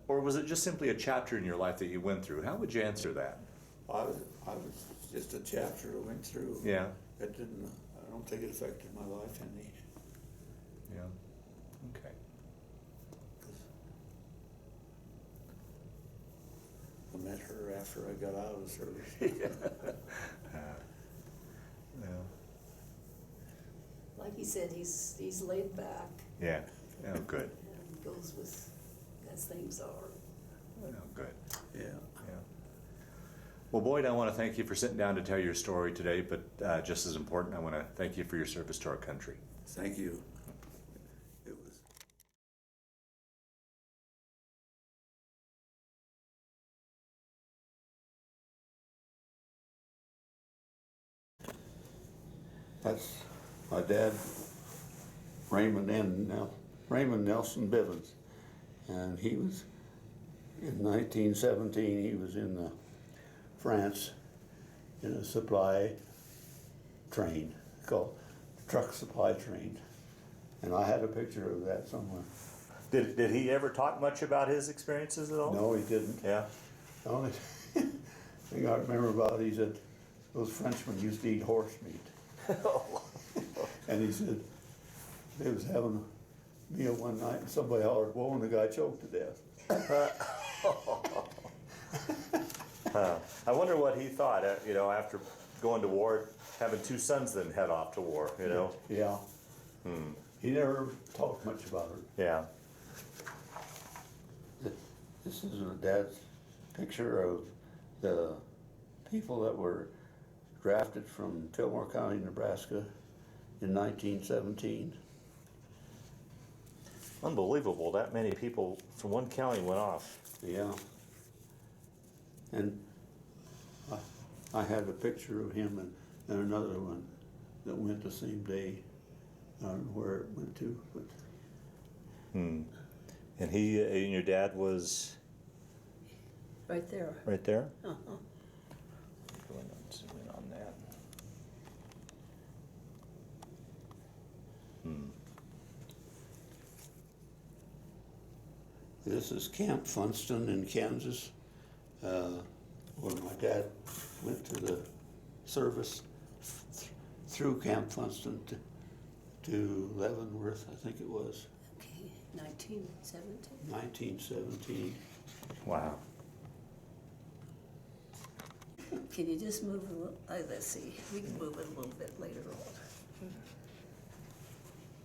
Or was it just simply a chapter in your life that you went through? How would you answer that? I was just a chapter I went through. Yeah. I don't think it affected my life any. Yeah. Okay. I met her after I got out of the service. Yeah. Like he said, he's laid back Yeah. Oh, good. and goes with as things are. Oh, good. Yeah. Yeah. Well, Boyd, I want to thank you for sitting down to tell your story today, but just as important, I want to thank you for your service to our country. Thank you. It was. That's my dad, Raymond Nelson Bivens, and he was in 1917. He was in France in a supply train called truck supply train, and I had a picture of that somewhere. Did he ever talk much about his experiences at all? No, he didn't. Yeah. The only thing I remember about it, he said those Frenchmen used to eat horse meat. And he said they was having a meal one night and somebody hollered, whoa, and the guy choked to death. I wonder what he thought, after going to war, having two sons then head off to war, Yeah. He never talked much about it. Yeah. This is Dad's picture of the people that were drafted from Fillmore County, Nebraska in 1917. Unbelievable, that many people from one county went off. Yeah. And I had a picture of him and another one that went the same day. I don't know where it went to, but. And he and your dad was Right there. right there? Uh-huh. Go in and zoom in on that. This is Camp Funston in Kansas, where my dad went to the service through Camp Funston to Leavenworth, I think it was, Okay, 1917. 1917. Wow. Can you just move a little, let's see, we can move it a little bit later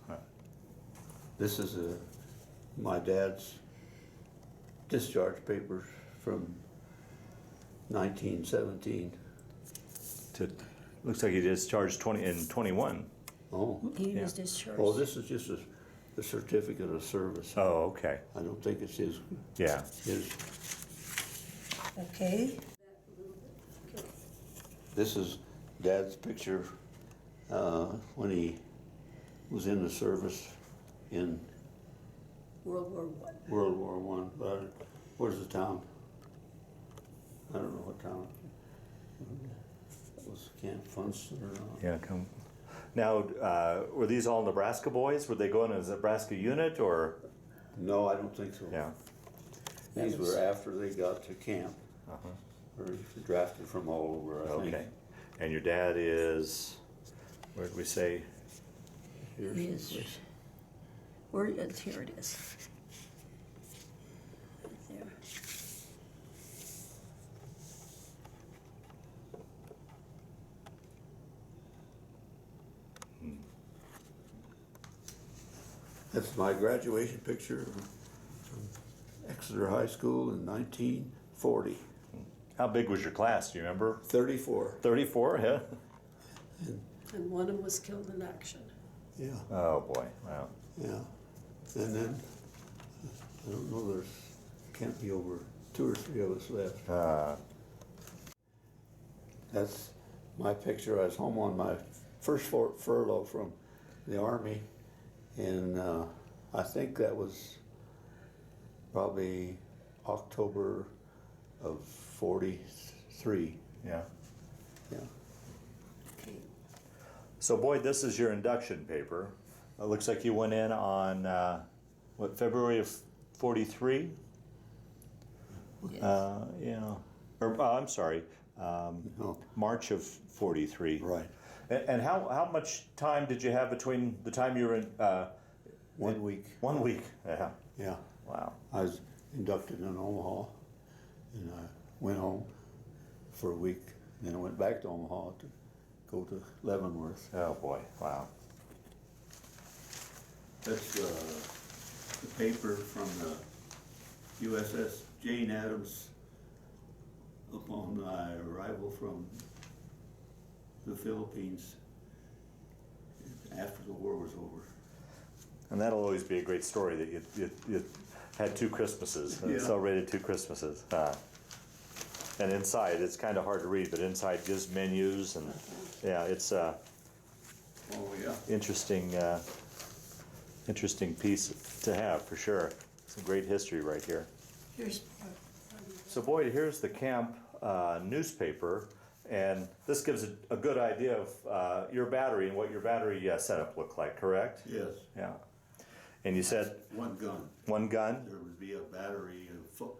on. This is my dad's discharge papers from 1917. Looks like he discharged 20 in 21. Oh, He Yeah. was discharged. oh, this is just a certificate of service. Oh, okay. I don't think it's his. Yeah. Okay. This is Dad's picture when he was in the service in World War One. World War One. But where's the town? I don't know what town. It was Camp Funston or not. Yeah, come. Now, were these all Nebraska boys? Were they going as a Nebraska unit or? No, I don't think so. Yeah. These were after they got to camp. Uh-huh. Or drafted from all over, I think. Okay. And your dad is, where did we say? Here's He the is- place. Where, here it is. Right there. That's my graduation picture from Exeter High School in 1940. How big was your class? Do you remember? 34. 34, yeah? And one of them was killed in action. Yeah, Oh, boy. Wow. yeah. And then, I don't know, there's, can't be over 2 or 3 of us left. That's my picture. I was home on my first furlough from the Army, and I think that was probably October of 43. Yeah. Yeah. Okay. So, Boyd, this is your induction paper. It looks like you went in on, February of 43? Yes. Yeah. Or, I'm sorry, No. March of 43. Right. And how much time did you have between the time you were in? 1 week. 1 week. Yeah. Yeah. Wow. I was inducted in Omaha, and I went home for a week, and then I went back to Omaha to go to Leavenworth. Oh boy. Wow. That's the paper from the USS Jane Addams upon my arrival from the Philippines after the war was over. And that'll always be a great story that you had 2 Christmases, Yeah. celebrated 2 Christmases. And inside, it's kind of hard to read, but inside gives menus and yeah, it's Oh, yeah. interesting piece to have for sure. Some great history right here. Here's, So Boyd, here's the camp newspaper, and this gives a good idea of your battery and what your battery setup looked like, correct? Yes. Yeah. And you said One gun. 1 gun? There would be a battery of,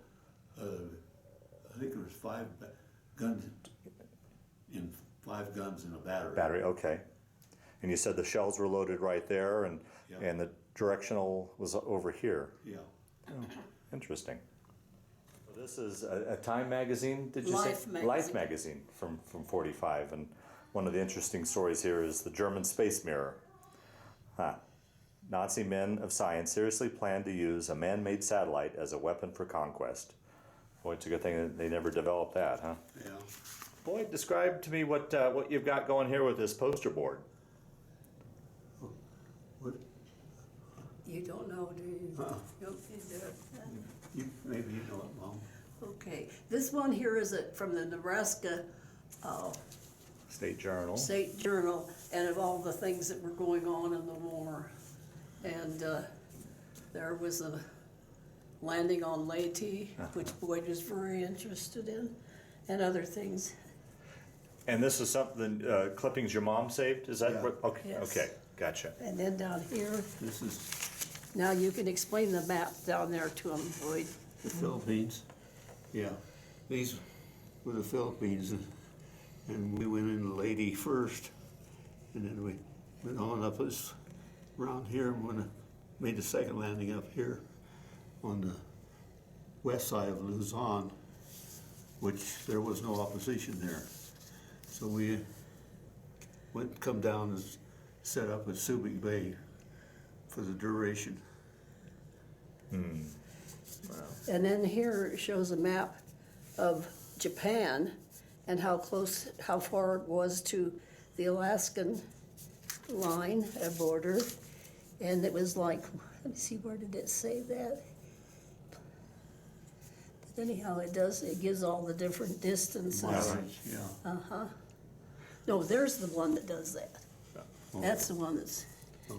I think there was 5 guns in 5 guns in a battery. Battery, okay. And you said the shells were loaded right there, and Yeah. and the directional was over here. Yeah. Interesting. So this is a Time magazine, did you Life say? magazine. Life magazine from 45, and one of the interesting stories here is the German space mirror. Nazi men of science seriously planned to use a man-made satellite as a weapon for conquest. Boy, it's a good thing that they never developed that, huh? Yeah. Boyd, describe to me what you've got going here with this poster board. What? you don't know, do you? Uh-uh. Nope, you do it. Maybe you know it, Mom. Okay, this one here is from the Nebraska State Journal. State Journal, and of all the things that were going on in the war. And there was a landing on Leyte, which Boyd was very interested in, and other things. And this is something, clippings your mom saved, is that Yeah. what? Okay, Yes. okay, gotcha. And then down here, This is now you can explain the map down there to him, Boyd. the Philippines. Yeah. These were the Philippines, and we went into Leyte first, and then we went on up this around here and made the second landing up here on the west side of Luzon, which there was no opposition there. So we come down and set up at Subic Bay for the duration. And then here it shows a map of Japan and how far it was to the Alaskan line, border. And it was like, let me see, where did it say that? But anyhow, it gives all the different distances. Yeah. No, there's the one that does that. That's the one that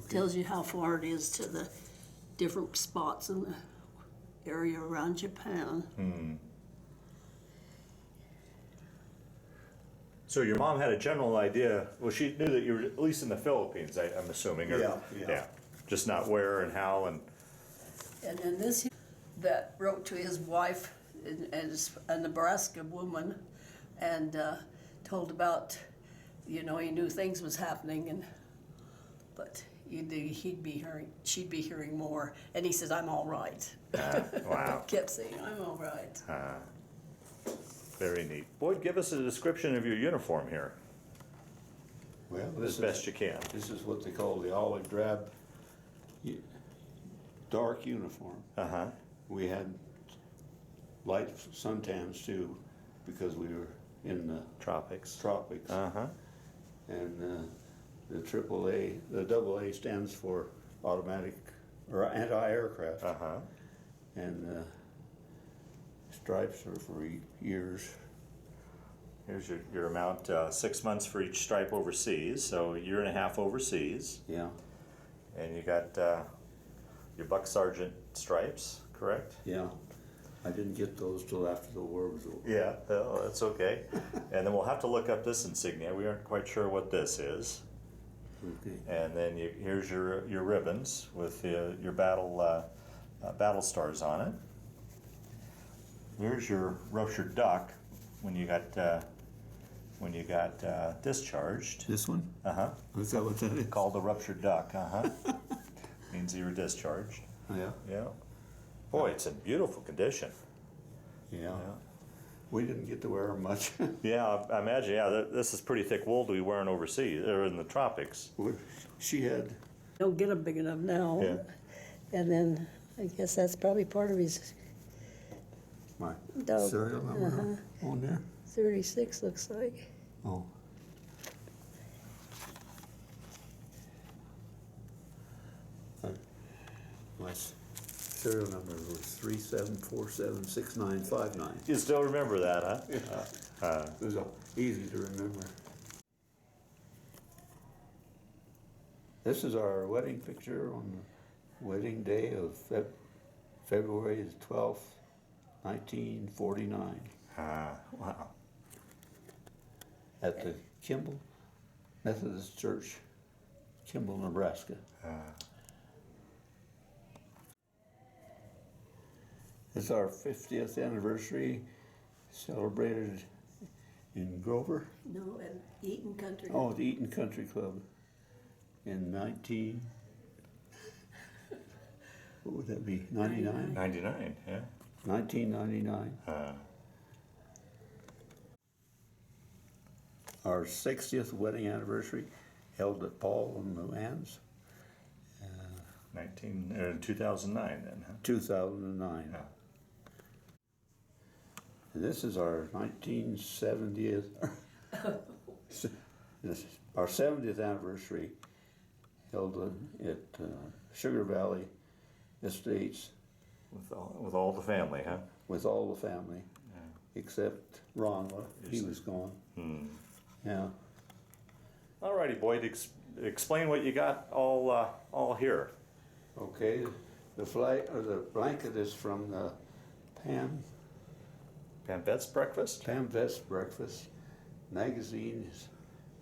tells you how far it is to the different spots in the area around Japan. So your mom had a general idea, well, she knew that you were at least in the Philippines, I'm assuming. Or, Yeah. Just not where and how and, And then this, that wrote to his wife, and is a Nebraska woman, and told about, he knew things was happening, but she'd be hearing more. And he says, "I'm all right." wow, Kept saying, "I'm all right." very neat. Boyd, give us a description of your uniform here, Well, as best you can. This is what they call the olive drab dark uniform. Uh-huh. We had light suntans too, because we were in the Tropics. tropics. Uh-huh. And the AAA, the AA stands for automatic or anti-aircraft. Uh-huh. And stripes are for years. Here's your amount, 6 months for each stripe overseas, so a year and a half overseas. Yeah. And you got your buck sergeant stripes, correct? Yeah. I didn't get those till after the war was over. Yeah, well, that's okay. And then we'll have to look up this insignia. We aren't quite sure what this is. Okay. And then here's your ribbons with your battle stars on it. Here's your ruptured duck when you got discharged. This one? Uh-huh. Is that what that is? Called a ruptured duck. Uh-huh. Means you were discharged. Yeah. Yeah. Boy, it's in beautiful condition. Yeah. We didn't get to wear them much. Yeah, I imagine. Yeah, this is pretty thick wool to be wearing overseas or in the tropics. She had. Don't get them big enough now. Yeah. And then I guess that's probably part of his my Dog. serial number on there? 36 looks like. Oh. My serial number was 37476959. You still remember that, huh? It was easy to remember. This is our wedding picture on the wedding day of February the 12th, 1949, Wow. at the Kimball Methodist Church, Kimball, Nebraska. It's our 50th anniversary, celebrated in Grover. No, at Eaton Country. Oh, the Eaton Country Club in what would that be, 99? 99, yeah. 1999. Our 60th wedding anniversary held at Paul and Luann's, 2009 then, huh? 2009. Yeah. And this is our 1970th, our 70th anniversary held at Sugar Valley Estates With all the family, huh? with all the family, Yeah. except Ron. He was gone. Yeah. All righty, Boyd, explain what you got all here. Okay. The flight or the blanket is from the Pam Vet's breakfast? Vest Breakfast magazine. Is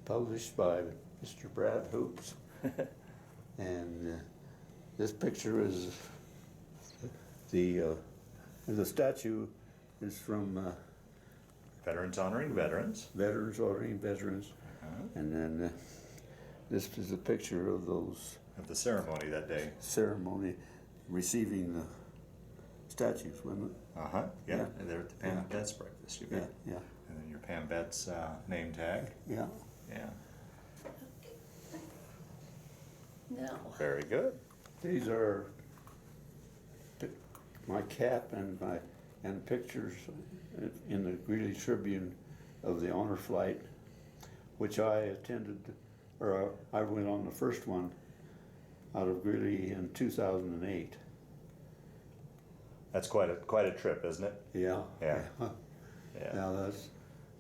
published by Mr. Brad Hoops, and this picture is the statue is from Veterans honoring veterans. Veterans honoring veterans, and then this is a picture of those Of the ceremony that day. ceremony receiving the statues, wasn't it? Yeah. Yeah. And they're at the Pam Vet's breakfast, you bet. Yeah, And then your Pam Vet's name tag. yeah. Yeah. Now, Very good. These are my cap and pictures in the Greeley Tribune of the honor flight, which I attended, or I went on the first one out of Greeley in 2008. That's quite a trip, isn't it? Yeah. Yeah. Yeah. Now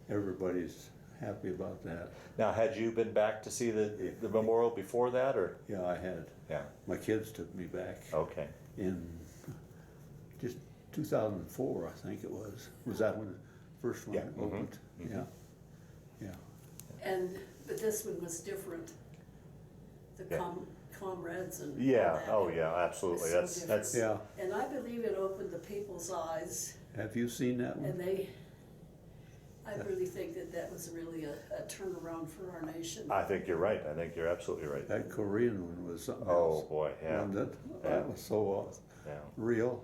everybody's happy about that. Now, had you been back to see the memorial before that, or? Yeah, I had. Yeah. My kids took me back Okay. in just 2004, I think it was. Was that when the first one Yeah. opened? Yeah. Yeah. but this one was different. The Yeah. comrades and all Yeah. that. Oh, yeah. Absolutely. It's so That's Yeah. And I believe it opened the people's eyes, Have you seen that and one? I really think that was really a turnaround for our nation. I think you're right. I think you're absolutely right. That Korean one was something Oh else. boy, yeah. Wasn't it? Yeah. That was so Yeah. real.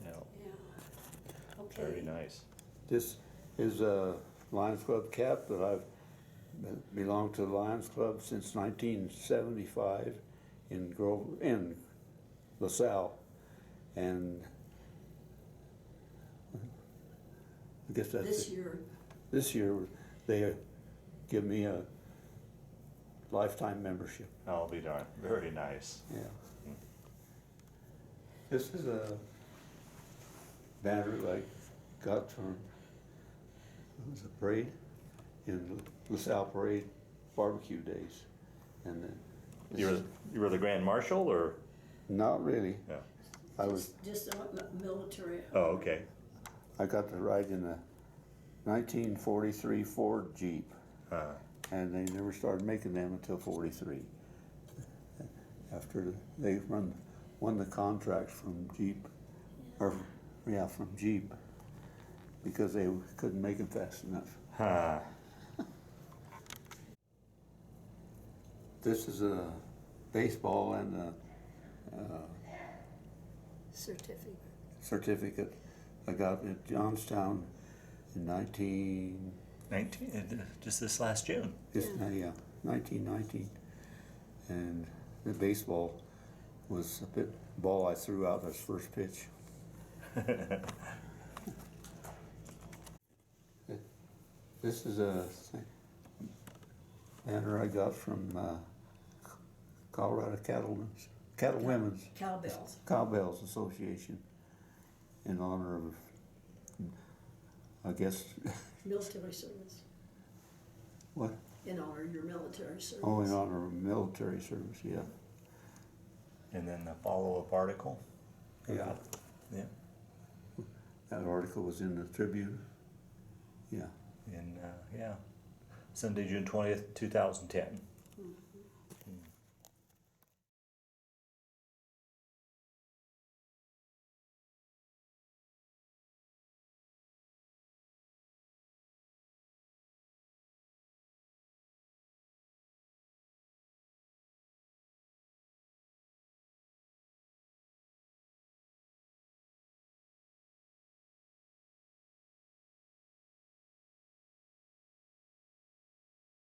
Yeah. Yeah. Okay. Very nice. This is a Lions Club cap that I've belonged to the Lions Club since 1975 in LaSalle, and I guess that's This it. year, This year they give me a lifetime membership. I'll be darned. Very nice. Yeah. This is a banner I got from, it was a parade in LaSalle Parade barbecue days. And then You were the Grand Marshal, or? not really. Yeah. I was, just a military. Oh, okay. I got to ride in a 1943 Ford Jeep, and they never started making them until 43. After they won the contract from Jeep, from Jeep, because they couldn't make them fast enough. This is a baseball and a Certificate. certificate I got at Johnstown in 1919. Just this last June. 1919, and the baseball was a ball I threw out as first pitch. This is a banner I got from Colorado Cattlewomen's Cowbells. Cowbells Association in honor of, I guess, Military service, what? in honor of your military service. Oh, in honor of military service, yeah. And then the follow-up article. Yeah, Yeah. that article was in the Tribune. Yeah. In, yeah, Sunday, June 20th, 2010.